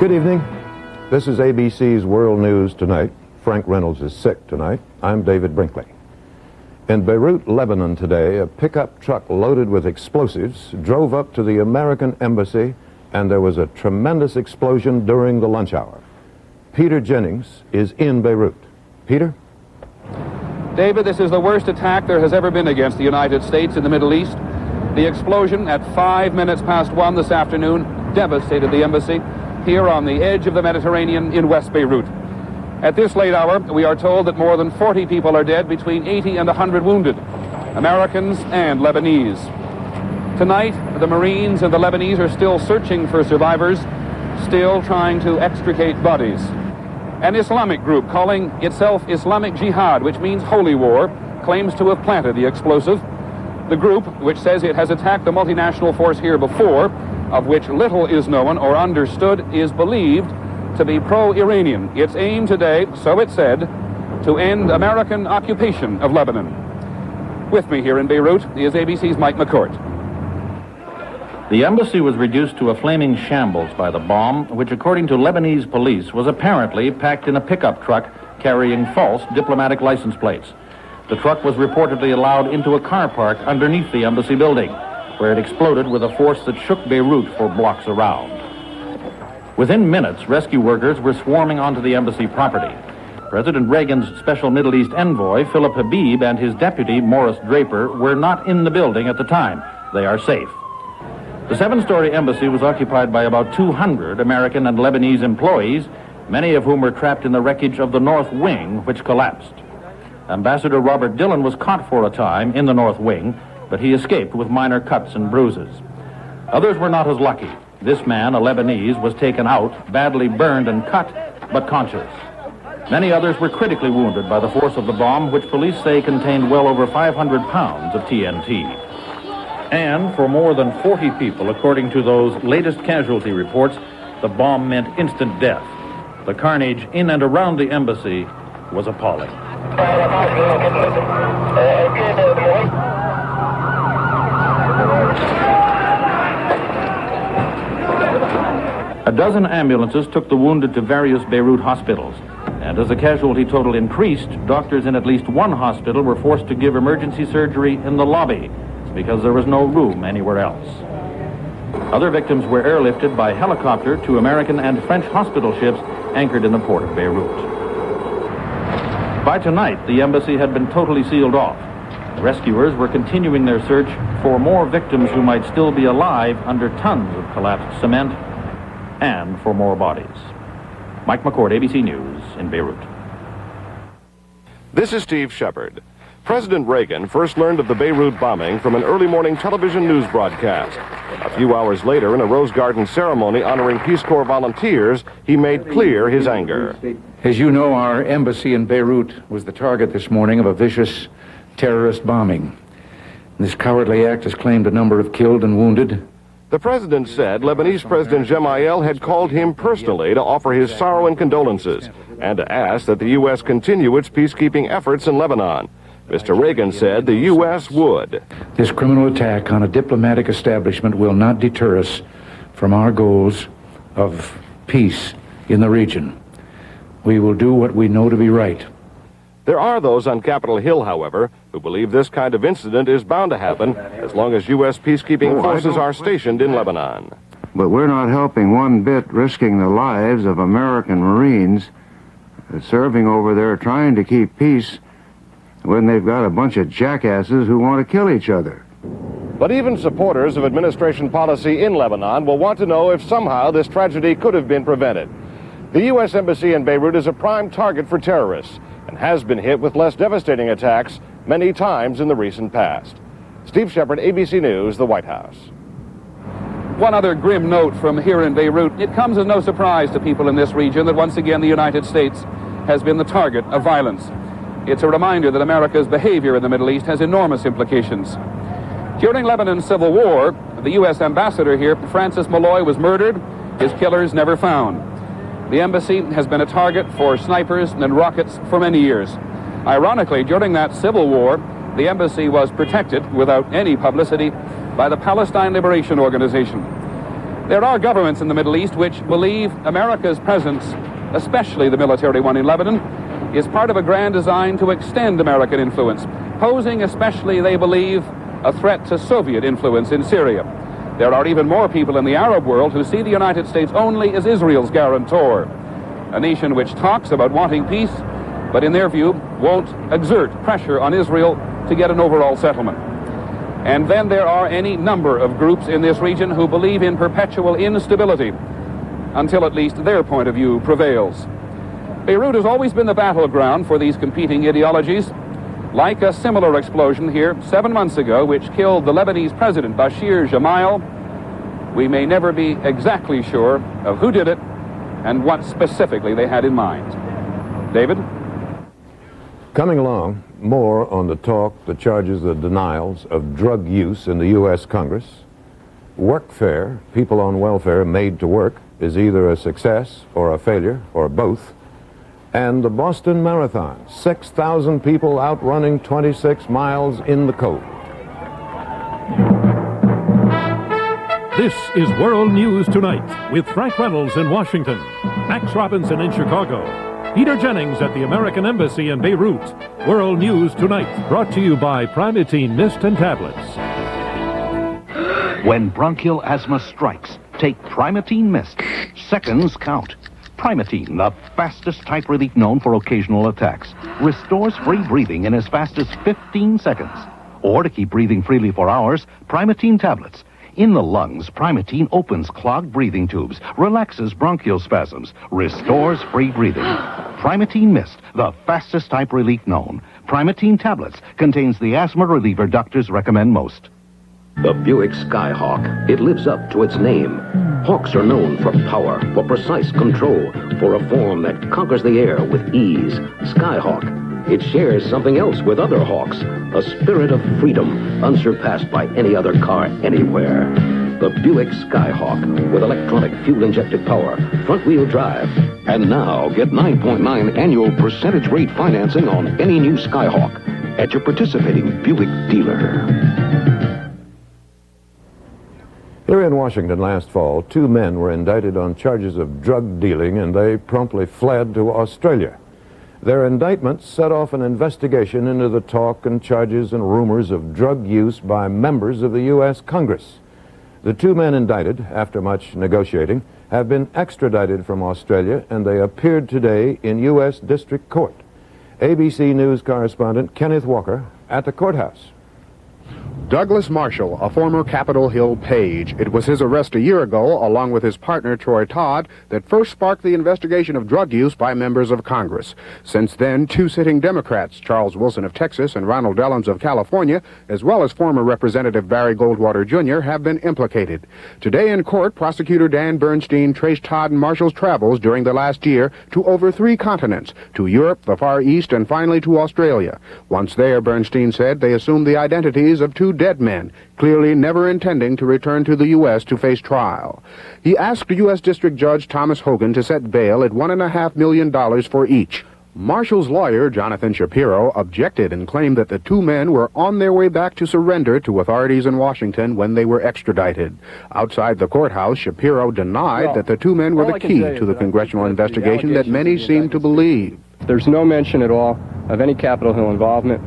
Good evening. This is ABC's World News Tonight. Frank Reynolds is sick tonight. I'm David Brinkley. In Beirut, Lebanon today, a pickup truck loaded with explosives drove up to the American embassy, and there was a tremendous explosion during the lunch hour. Peter Jennings is in Beirut. Peter? David, this is the worst attack there has ever been against the United States in the Middle East. The explosion at 1:05 this afternoon devastated the embassy here on the edge of the Mediterranean in West Beirut. At this late hour, we are told that more than 40 people are dead, between 80 and 100 wounded, Americans and Lebanese. Tonight, the Marines and the Lebanese are still searching for survivors, still trying to extricate bodies. An Islamic group calling itself Islamic Jihad, which means holy war, claims to have planted the explosive. The group, which says it has attacked the multinational force here before, of which little is known or understood, is believed to be pro-Iranian. Its aim today, so it said, to end American occupation of Lebanon. With me here in Beirut is ABC's Mike McCourt. The embassy was reduced to a flaming shambles by the bomb, which, according to Lebanese police, was apparently packed in a pickup truck carrying false diplomatic license plates. The truck was reportedly allowed into a car park underneath the embassy building, where it exploded with a force that shook Beirut for blocks around. Within minutes, rescue workers were swarming onto the embassy property. President Reagan's special Middle East envoy, Philip Habib, and his deputy, Morris Draper, were not in the building at the time. They are safe. The 7-story embassy was occupied by about 200 American and Lebanese employees, many of whom were trapped in the wreckage of the North Wing, which collapsed. Ambassador Robert Dillon was caught for a time in the North Wing, but he escaped with minor cuts and bruises. Others were not as lucky. This man, a Lebanese, was taken out, badly burned and cut, but conscious. Many others were critically wounded by the force of the bomb, which police say contained well over 500 pounds of TNT. And for more than 40 people, according to those latest casualty reports, the bomb meant instant death. The carnage in and around the embassy was appalling. A dozen ambulances took the wounded to various Beirut hospitals. And as the casualty total increased, doctors in at least one hospital were forced to give emergency surgery in the lobby because there was no room anywhere else. Other victims were airlifted by helicopter to American and French hospital ships anchored in the port of Beirut. By tonight, the embassy had been totally sealed off. Rescuers were continuing their search for more victims who might still be alive under tons of collapsed cement, and for more bodies. Mike McCourt, ABC News, in Beirut. This is Steve Shepard. President Reagan first learned of the Beirut bombing from an early morning television news broadcast. A few hours later, in a Rose Garden ceremony honoring Peace Corps volunteers, he made clear his anger. As you know, our embassy in Beirut was the target this morning of a vicious terrorist bombing. This cowardly act has claimed a number of killed and wounded. The president said Lebanese President Gemayel had called him personally to offer his sorrow and condolences and to ask that the U.S. continue its peacekeeping efforts in Lebanon. Mr. Reagan said the U.S. would. This criminal attack on a diplomatic establishment will not deter us from our goals of peace in the region. We will do what we know to be right. There are those on Capitol Hill, however, who believe this kind of incident is bound to happen as long as U.S. peacekeeping forces are stationed in Lebanon. But we're not helping one bit, risking the lives of American Marines serving over there trying to keep peace when they've got a bunch of jackasses who want to kill each other. But even supporters of administration policy in Lebanon will want to know if somehow this tragedy could have been prevented. The U.S. Embassy in Beirut is a prime target for terrorists and has been hit with less devastating attacks many times in the recent past. Steve Shepard, ABC News, the White House. One other grim note from here in Beirut. It comes as no surprise to people in this region that once again the United States has been the target of violence. It's a reminder that America's behavior in the Middle East has enormous implications. During Lebanon's civil war, the U.S. ambassador here, Francis Malloy, was murdered, his killers never found. The embassy has been a target for snipers and rockets for many years. Ironically, during that civil war, the embassy was protected without any publicity by the Palestine Liberation Organization. There are governments in the Middle East which believe America's presence, especially the military one in Lebanon, is part of a grand design to extend American influence, posing especially, they believe, a threat to Soviet influence in Syria. There are even more people in the Arab world who see the United States only as Israel's guarantor, a nation which talks about wanting peace, but in their view won't exert pressure on Israel to get an overall settlement. And then there are any number of groups in this region who believe in perpetual instability until at least their point of view prevails. Beirut has always been the battleground for these competing ideologies, like a similar explosion here 7 months ago, which killed the Lebanese president Bashir Gemayel. We may never be exactly sure of who did it and what specifically they had in mind. David? Coming along, more on the talk, the charges, the denials of drug use in the U.S. Congress. Workfare, people on welfare made to work, is either a success or a failure, or both. And the Boston Marathon, 6,000 people out running 26 miles in the cold. This is World News Tonight with Frank Reynolds in Washington, Max Robinson in Chicago, Peter Jennings at the American Embassy in Beirut. World News Tonight, brought to you by Primatene Mist and Tablets. When bronchial asthma strikes, take Primatene Mist. Seconds count. Primatene, the fastest type relief known for occasional attacks, restores free breathing in as fast as 15 seconds. Or to keep breathing freely for hours, Primatene tablets. In the lungs, Primatene opens clogged breathing tubes, relaxes bronchial spasms, restores free breathing. Primatene Mist, the fastest type relief known. Primatene tablets contains the asthma reliever doctors recommend most. The Buick Skyhawk. It lives up to its name. Hawks are known for power, for precise control, for a form that conquers the air with ease. Skyhawk. It shares something else with other Hawks, a spirit of freedom unsurpassed by any other car anywhere. The Buick Skyhawk with electronic fuel-injected power, front-wheel drive. And now get 9.9 annual percentage rate financing on any new Skyhawk at your participating Buick dealer. Here in Washington last fall, 2 men were indicted on charges of drug dealing, and they promptly fled to Australia. Their indictments set off an investigation into the talk and charges and rumors of drug use by members of the U.S. Congress. The 2 men indicted, after much negotiating, have been extradited from Australia, and they appeared today in U.S. District Court. ABC News correspondent Kenneth Walker at the courthouse. Douglas Marshall, a former Capitol Hill page. It was his arrest a year ago, along with his partner Troy Todd, that first sparked the investigation of drug use by members of Congress. Since then, 2 sitting Democrats, Charles Wilson of Texas and Ronald Dellums of California, as well as former Representative Barry Goldwater Jr., have been implicated. Today in court, prosecutor Dan Bernstein traced Todd and Marshall's travels during the last year to over 3 continents, to Europe, the Far East, and finally to Australia. Once there, Bernstein said, they assumed the identities of 2 dead men, clearly never intending to return to the U.S. to face trial. He asked U.S. District Judge Thomas Hogan to set bail at $1.5 million for each. Marshall's lawyer, Jonathan Shapiro, objected and claimed that the 2 men were on their way back to surrender to authorities in Washington when they were extradited. Outside the courthouse, Shapiro denied that the 2 men were the key to the congressional investigation that many seem to believe. There's no mention at all of any Capitol Hill involvement,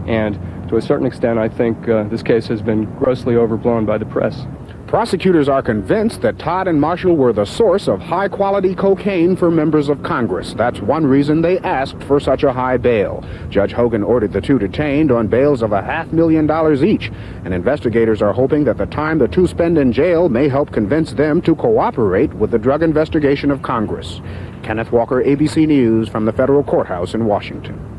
and to a certain extent, I think this case has been grossly overblown by the press. Prosecutors are convinced that Todd and Marshall were the source of high-quality cocaine for members of Congress. That's one reason they asked for such a high bail. Judge Hogan ordered the 2 detained on bails of $500,000 each, and investigators are hoping that the time the 2 spend in jail may help convince them to cooperate with the drug investigation of Congress. Kenneth Walker, ABC News, from the federal courthouse in Washington.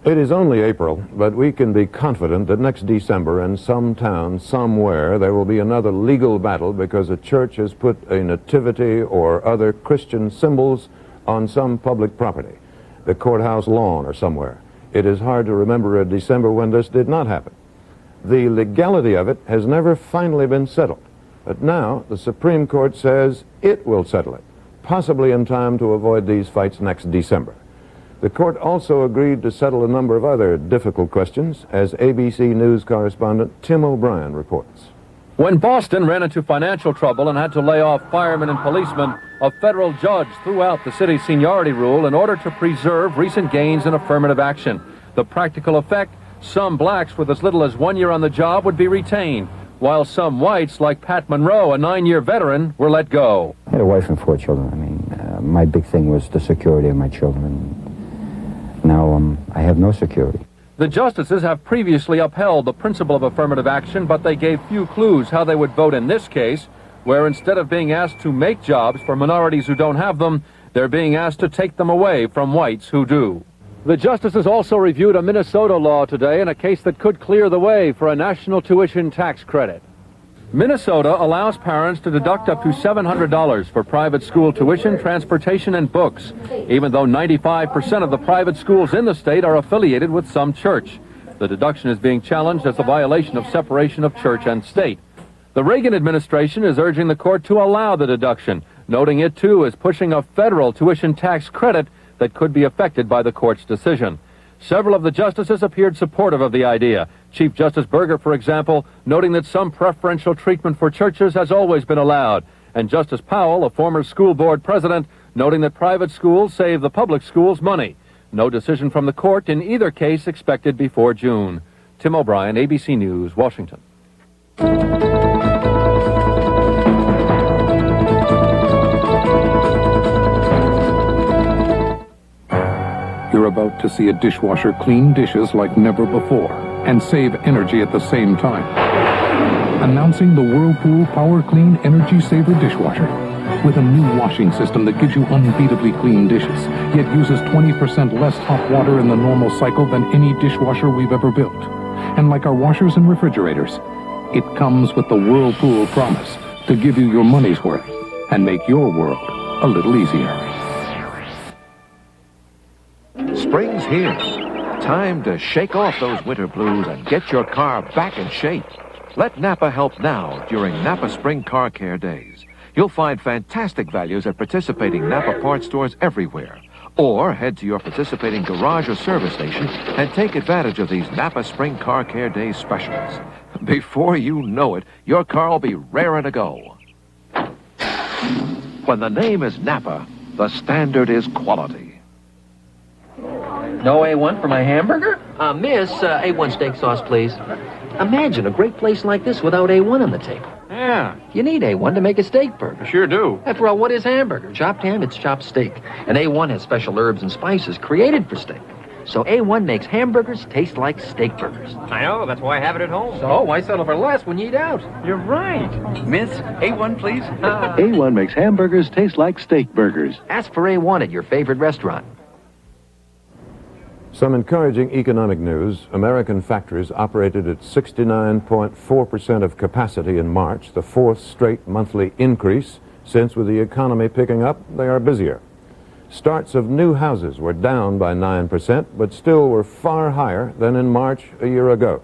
It is only April, but we can be confident that next December in some town, somewhere, there will be another legal battle because a church has put a nativity or other Christian symbols on some public property, the courthouse lawn or somewhere. It is hard to remember a December when this did not happen. The legality of it has never finally been settled, but now the Supreme Court says it will settle it, possibly in time to avoid these fights next December. The court also agreed to settle a number of other difficult questions, as ABC News correspondent Tim O'Brien reports. When Boston ran into financial trouble and had to lay off firemen and policemen, a federal judge threw out the city's seniority rule in order to preserve recent gains in affirmative action. The practical effect, some blacks with as little as 1 year on the job would be retained, while some whites, like Pat Monroe, a 9-year veteran, were let go. I had a wife and 4 children. I mean, my big thing was the security of my children. Now I have no security. The justices have previously upheld the principle of affirmative action, but they gave few clues how they would vote in this case, where instead of being asked to make jobs for minorities who don't have them, they're being asked to take them away from whites who do. The justices also reviewed a Minnesota law today in a case that could clear the way for a national tuition tax credit. Minnesota allows parents to deduct up to $700 for private school tuition, transportation, and books, even though 95% of the private schools in the state are affiliated with some church. The deduction is being challenged as a violation of separation of church and state. The Reagan administration is urging the court to allow the deduction, noting it, too, is pushing a federal tuition tax credit that could be affected by the court's decision. Several of the justices appeared supportive of the idea. Chief Justice Berger, for example, noting that some preferential treatment for churches has always been allowed. And Justice Powell, a former school board president, noting that private schools save the public schools money. No decision from the court in either case expected before June. Tim O'Brien, ABC News, Washington. You're about to see a dishwasher clean dishes like never before and save energy at the same time. Announcing the Whirlpool Power Clean Energy Saver Dishwasher. With a new washing system that gives you unbeatably clean dishes, yet uses 20% less hot water in the normal cycle than any dishwasher we've ever built. And like our washers and refrigerators, it comes with the Whirlpool promise to give you your money's worth and make your world a little easier. Spring's here. Time to shake off those winter blues and get your car back in shape. Let Napa help now during Napa Spring Car Care Days. You'll find fantastic values at participating Napa parts stores everywhere. Or head to your participating garage or service station and take advantage of these Napa Spring Car Care Days specials. Before you know it, your car will be raring to go. When the name is Napa, the standard is quality. No A1 for my hamburger? Miss, A1 steak sauce, please. Imagine a great place like this without A1 on the table. Yeah. You need A1 to make a steak burger. Sure do. After all, what is hamburger? Chopped ham, it's chopped steak. And A1 has special herbs and spices created for steak. So A1 makes hamburgers taste like steak burgers. I know, that's why I have it at home. So why settle for less when you eat out? You're right. Miss, A1, please. A1 makes hamburgers taste like steak burgers. Ask for A1 at your favorite restaurant. Some encouraging economic news. American factories operated at 69.4% of capacity in March, the 4th straight monthly increase, since with the economy picking up, they are busier. Starts of new houses were down by 9%, but still were far higher than in March a year ago.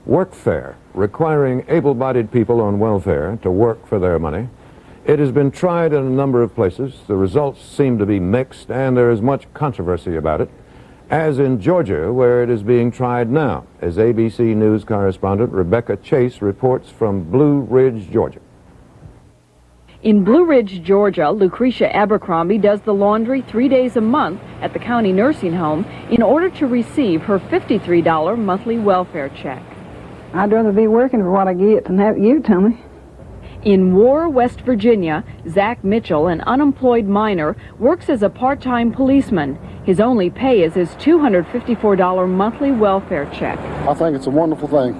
Workfare, requiring able-bodied people on welfare to work for their money. It has been tried in a number of places. The results seem to be mixed, and there is much controversy about it, as in Georgia, where it is being tried now, as ABC News correspondent Rebecca Chase reports from Blue Ridge, Georgia. In Blue Ridge, Georgia, Lucretia Abercrombie does the laundry 3 days a month at the county nursing home in order to receive her $53 monthly welfare check. I'd rather be working for what I get than have you tell me. In War, West Virginia, Zach Mitchell, an unemployed miner, works as a part-time policeman. His only pay is his $254 monthly welfare check. I think it's a wonderful thing,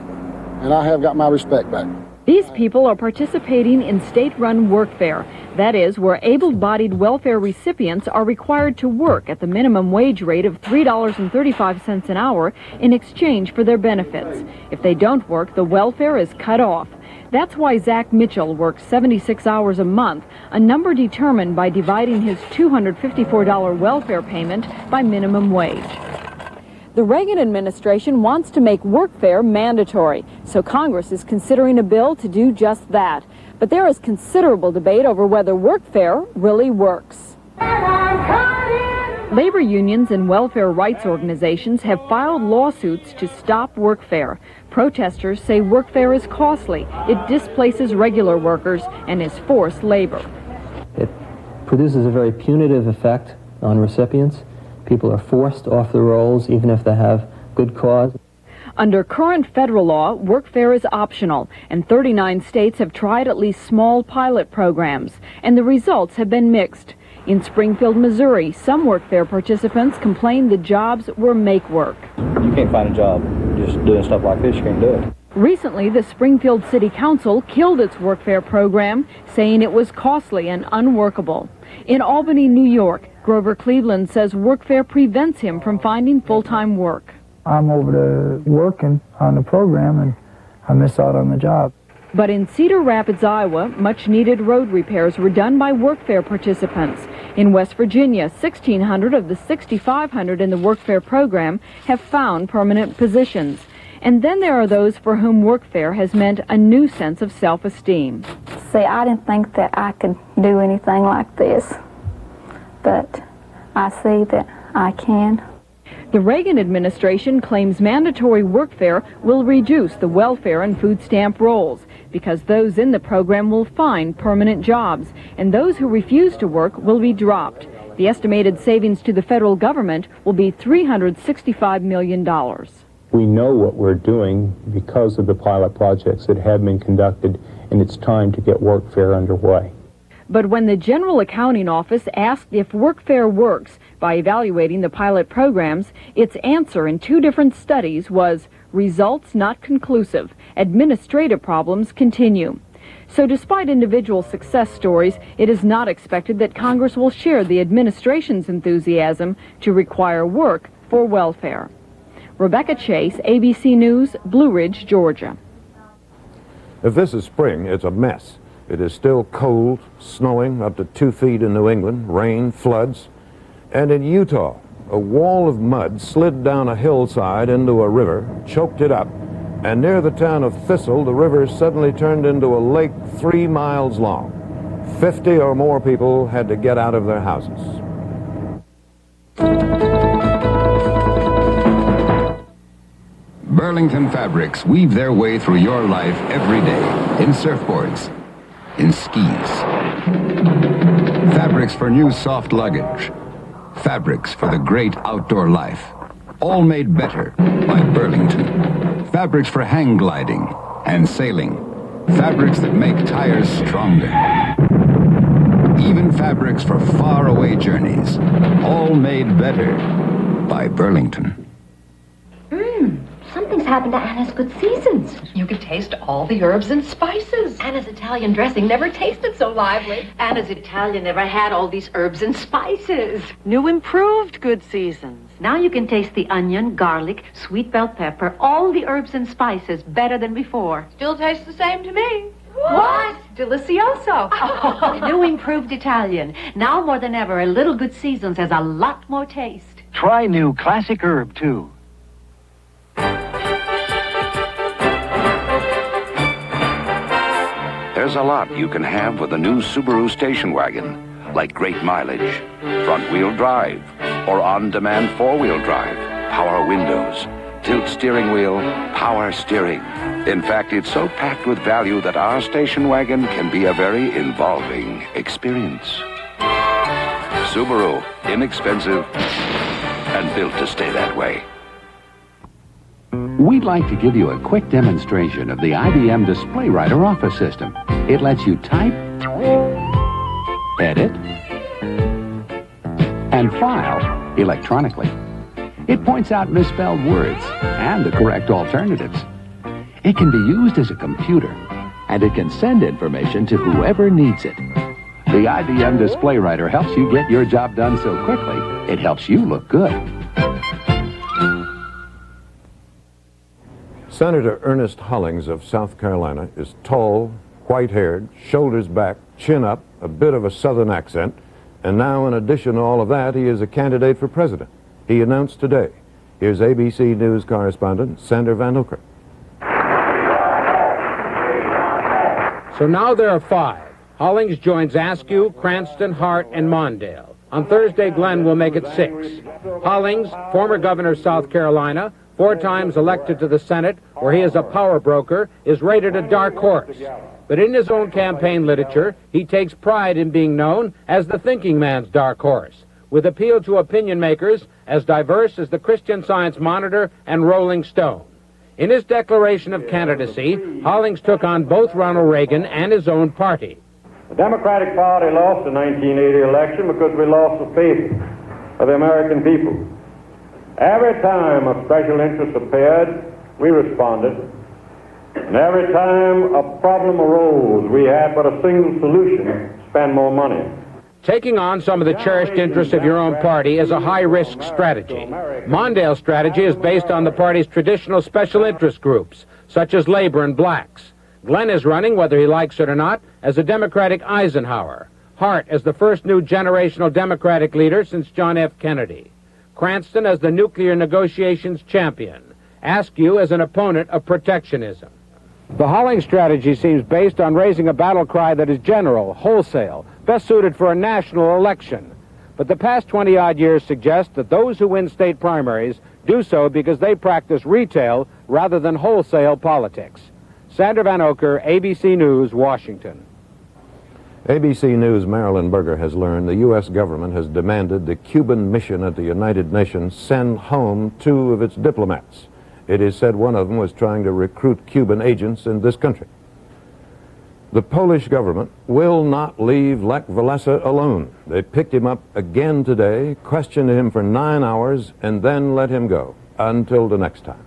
and I have got my respect back. These people are participating in state-run workfare. That is, where able-bodied welfare recipients are required to work at the minimum wage rate of $3.35 an hour in exchange for their benefits. If they don't work, the welfare is cut off. That's why Zach Mitchell works 76 hours a month, a number determined by dividing his $254 welfare payment by minimum wage. The Reagan administration wants to make workfare mandatory, so Congress is considering a bill to do just that. But there is considerable debate over whether workfare really works. Labor unions and welfare rights organizations have filed lawsuits to stop workfare. Protesters say workfare is costly. It displaces regular workers and is forced labor. It produces a very punitive effect on recipients. People are forced off the rolls even if they have good cause. Under current federal law, workfare is optional, and 39 states have tried at least small pilot programs, and the results have been mixed. In Springfield, Missouri, some workfare participants complained the jobs were make work. You can't find a job just doing stuff like this. You can't do it. Recently, the Springfield City Council killed its workfare program, saying it was costly and unworkable. In Albany, New York, Grover Cleveland says workfare prevents him from finding full-time work. I'm over to working on the program and I miss out on the job. But in Cedar Rapids, Iowa, much-needed road repairs were done by workfare participants. In West Virginia, 1,600 of the 6,500 in the workfare program have found permanent positions. And then there are those for whom workfare has meant a new sense of self-esteem. See, I didn't think that I could do anything like this, but I see that I can. The Reagan administration claims mandatory workfare will reduce the welfare and food stamp rolls because those in the program will find permanent jobs, and those who refuse to work will be dropped. The estimated savings to the federal government will be $365 million. We know what we're doing because of the pilot projects that have been conducted, and it's time to get workfare underway. But when the General Accounting Office asked if workfare works by evaluating the pilot programs, its answer in two different studies was results not conclusive. Administrative problems continue. So despite individual success stories, it is not expected that Congress will share the administration's enthusiasm to require work for welfare. Rebecca Chase, ABC News, Blue Ridge, Georgia. If this is spring, it's a mess. It is still cold, snowing up to 2 feet in New England, rain, floods. And in Utah, a wall of mud slid down a hillside into a river, choked it up, and near the town of Thistle, the river suddenly turned into a lake 3 miles long. 50 or more people had to get out of their houses. Burlington fabrics weave their way through your life every day in surfboards, in skis. Fabrics for new soft luggage. Fabrics for the great outdoor life. All made better by Burlington. Fabrics for hang gliding and sailing. Fabrics that make tires stronger. Even fabrics for faraway journeys. All made better by Burlington. Something's happened to Anna's Good Seasons. You could taste all the herbs and spices. Anna's Italian dressing never tasted so lively. Anna's Italian never had all these herbs and spices. New improved Good Seasons. Now you can taste the onion, garlic, sweet bell pepper, all the herbs and spices better than before. Still tastes the same to me. What? Delicioso. New improved Italian. Now more than ever, a little Good Seasons has a lot more taste. Try new classic herb, too. There's a lot you can have with a new Subaru station wagon, like great mileage, front-wheel drive, or on-demand four-wheel drive, power windows, tilt steering wheel, power steering. In fact, it's so packed with value that our station wagon can be a very involving experience. Subaru, inexpensive and built to stay that way. We'd like to give you a quick demonstration of the IBM Display Writer office system. It lets you type, edit, and file electronically. It points out misspelled words and the correct alternatives. It can be used as a computer, and it can send information to whoever needs it. The IBM Display Writer helps you get your job done so quickly, it helps you look good. Senator Ernest Hollings of South Carolina is tall, white-haired, shoulders back, chin up, a bit of a southern accent, and now in addition to all of that, he is a candidate for president. He announced today. Here's ABC News correspondent Sander Van Hooker. So now there are 5. Hollings joins Askew, Cranston, Hart, and Mondale. On Thursday, Glenn will make it 6. Hollings, former governor of South Carolina, 4 times elected to the Senate, where he is a power broker, is rated a dark horse. But in his own campaign literature, he takes pride in being known as the thinking man's dark horse, with appeal to opinion makers as diverse as the Christian Science Monitor and Rolling Stone. In his declaration of candidacy, Hollings took on both Ronald Reagan and his own party. The Democratic Party lost the 1980 election because we lost the faith of the American people. Every time a special interest appeared, we responded. And every time a problem arose, we had but a single solution: spend more money. Taking on some of the cherished interests of your own party is a high-risk strategy. Mondale's strategy is based on the party's traditional special interest groups, such as labor and blacks. Glenn is running, whether he likes it or not, as a Democratic Eisenhower. Hart as the first new generational Democratic leader since John F. Kennedy. Cranston as the nuclear negotiations champion. Askew as an opponent of protectionism. The Hollings strategy seems based on raising a battle cry that is general, wholesale, best suited for a national election. But the past 20-odd years suggest that those who win state primaries do so because they practice retail rather than wholesale politics. Sander Van Oker, ABC News, Washington. ABC News' Marilyn Berger has learned the U.S. government has demanded the Cuban mission at the United Nations send home 2 of its diplomats. It is said one of them was trying to recruit Cuban agents in this country. The Polish government will not leave Lech Walesa alone. They picked him up again today, questioned him for 9 hours, and then let him go. Until the next time.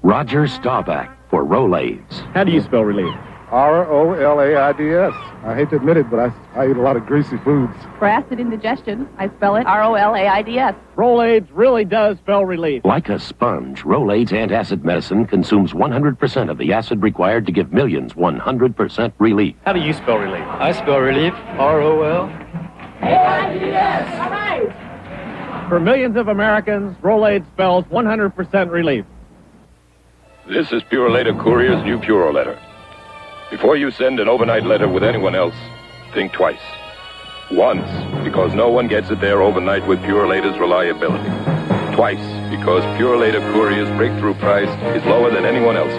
Roger Staubach for Rolaids. How do you spell relief? R-O-L-A-I-D-S. I hate to admit it, but I eat a lot of greasy foods. For acid indigestion, I spell it R-O-L-A-I-D-S. Rolaids really does spell relief. Like a sponge, Rolaids antacid medicine consumes 100% of the acid required to give millions 100% relief. How do you spell relief? I spell relief R-O-L-A-I-D-S. All right. For millions of Americans, Rolaids spells 100% relief. This is Pure Later Courier's new Pure Letter. Before you send an overnight letter with anyone else, think twice. Once, because no one gets it there overnight with Pure Later's reliability. Twice, because Pure Later Courier's breakthrough price is lower than anyone else's.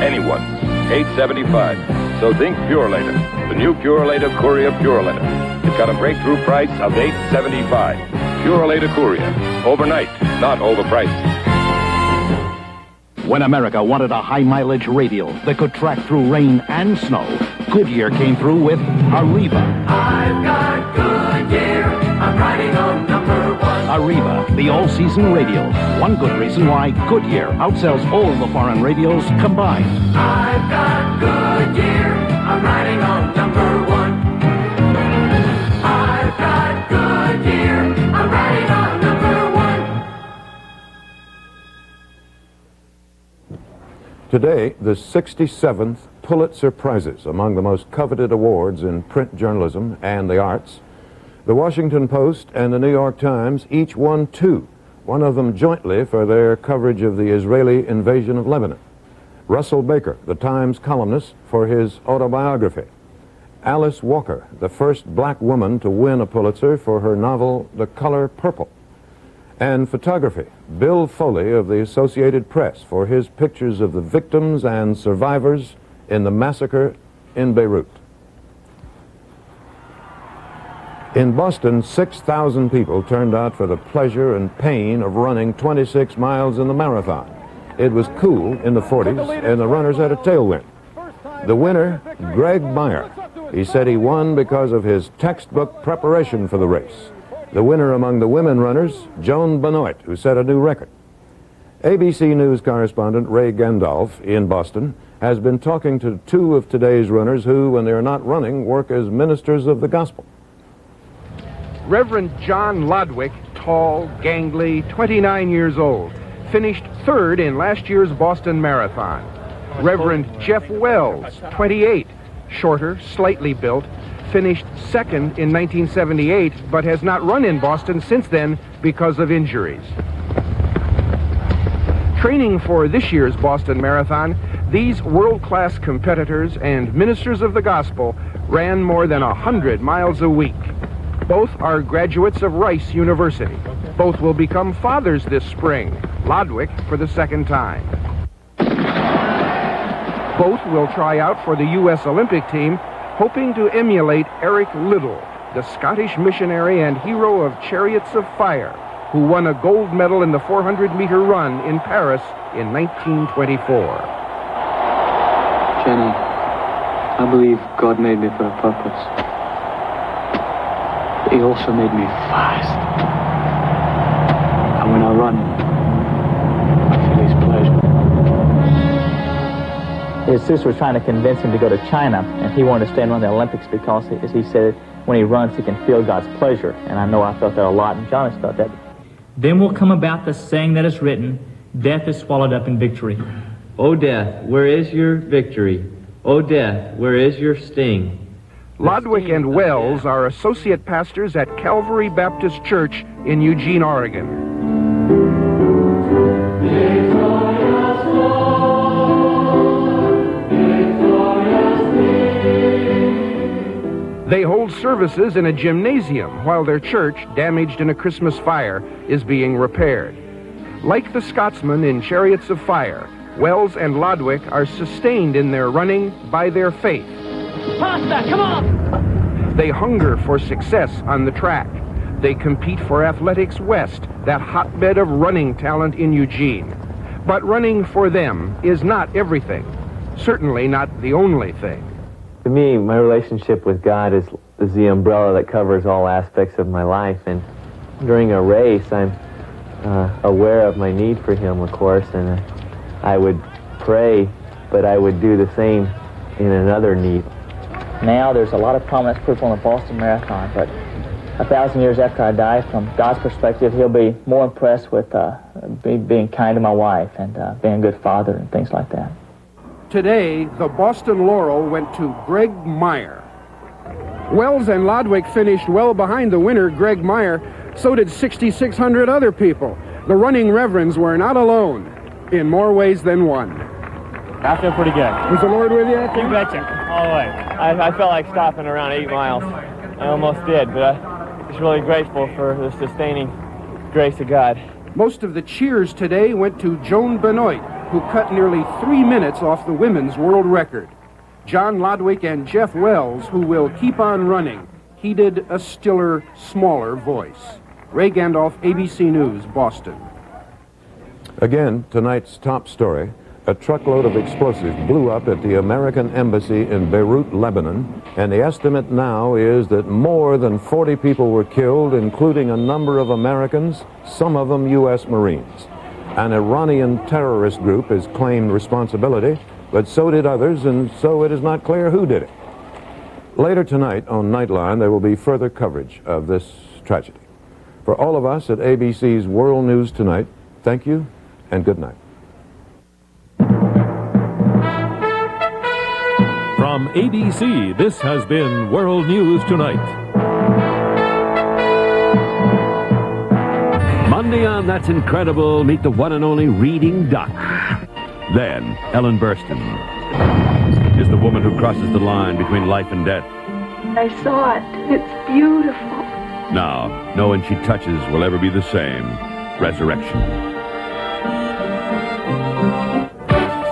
Anyone's. $8.75. So think Pure Later. The new Pure Later Courier Pure Letter. It's got a breakthrough price of $8.75. Pure Later Courier. Overnight, not overpriced. When America wanted a high-mileage radial that could track through rain and snow, Goodyear came through with Arriva. I've got Goodyear. I'm riding on number 1. Arriva, the all-season radial. One good reason why Goodyear outsells all the foreign radials combined. I've got Goodyear. I'm riding on number 1. I've got Goodyear. I'm riding on number 1. Today, the 67th Pulitzer Prizes, among the most coveted awards in print journalism and the arts. The Washington Post and the New York Times each won 2, one of them jointly for their coverage of the Israeli invasion of Lebanon. Russell Baker, the Times columnist, for his autobiography. Alice Walker, the first black woman to win a Pulitzer for her novel The Color Purple. And photography, Bill Foley of the Associated Press for his pictures of the victims and survivors in the massacre in Beirut. In Boston, 6,000 people turned out for the pleasure and pain of running 26 miles in the marathon. It was cool in the 40s, and the runners had a tailwind. The winner, Greg Meyer. He said he won because of his textbook preparation for the race. The winner among the women runners, Joan Benoit, who set a new record. ABC News correspondent Ray Gandalf in Boston has been talking to 2 of today's runners who, when they're not running, work as ministers of the gospel. Reverend John Lodwick, tall, gangly, 29 years old, finished 3rd in last year's Boston Marathon. Reverend Jeff Wells, 28, shorter, slightly built, finished 2nd in 1978, but has not run in Boston since then because of injuries. Training for this year's Boston Marathon, these world-class competitors and ministers of the gospel ran more than 100 miles a week. Both are graduates of Rice University. Both will become fathers this spring, Lodwick for the second time. Both will try out for the U.S. Olympic team, hoping to emulate Eric Liddell, the Scottish missionary and hero of Chariots of Fire, who won a gold medal in the 400-meter run in Paris in 1924. Jenny, I believe God made me for a purpose. But He also made me fast. And when I run, I feel His pleasure. His sister was trying to convince him to go to China, and he wanted to stay and run the Olympics because, as he said, when he runs, he can feel God's pleasure. And I know I felt that a lot, and John has felt that. Then will come about the saying that is written, death is swallowed up in victory. O death, where is your victory? O death, where is your sting? Lodwick and Wells are associate pastors at Calvary Baptist Church in Eugene, Oregon. They hold services in a gymnasium while their church, damaged in a Christmas fire, is being repaired. Like the Scotsmen in Chariots of Fire, Wells and Lodwick are sustained in their running by their faith. Pasta, come on! They hunger for success on the track. They compete for Athletics West, that hotbed of running talent in Eugene. But running for them is not everything, certainly not the only thing. To me, my relationship with God is the umbrella that covers all aspects of my life. And during a race, I'm aware of my need for Him, of course, and I would pray, but I would do the same in another need. Now there's a lot of prominent proof on the Boston Marathon, but 1,000 years after I die, from God's perspective, He'll be more impressed with being kind to my wife and being a good father and things like that. Today, the Boston Laurel went to Greg Meyer. Wells and Lodwick finished well behind the winner, Greg Meyer. So did 6,600 other people. The running reverends were not alone, in more ways than one. I feel pretty good. Was the Lord with you? You betcha, all the way. I felt like stopping around 8 miles. I almost did, but I'm just really grateful for the sustaining grace of God. Most of the cheers today went to Joan Benoit, who cut nearly 3 minutes off the women's world record. John Lodwick and Jeff Wells, who will keep on running, heeded a stiller, smaller voice. Ray Gandolf, ABC News, Boston. Again, tonight's top story. A truckload of explosives blew up at the American Embassy in Beirut, Lebanon, and the estimate now is that more than 40 people were killed, including a number of Americans, some of them U.S. Marines. An Iranian terrorist group has claimed responsibility, but so did others, and so it is not clear who did it. Later tonight on Nightline, there will be further coverage of this tragedy. For all of us at ABC's World News Tonight, thank you and good night. From ABC, this has been World News Tonight. Monday on That's Incredible, meet the one and only Reading Duck. Then, Ellen Burstyn is the woman who crosses the line between life and death. I saw it. It's beautiful. Now, no one she touches will ever be the same. Resurrection.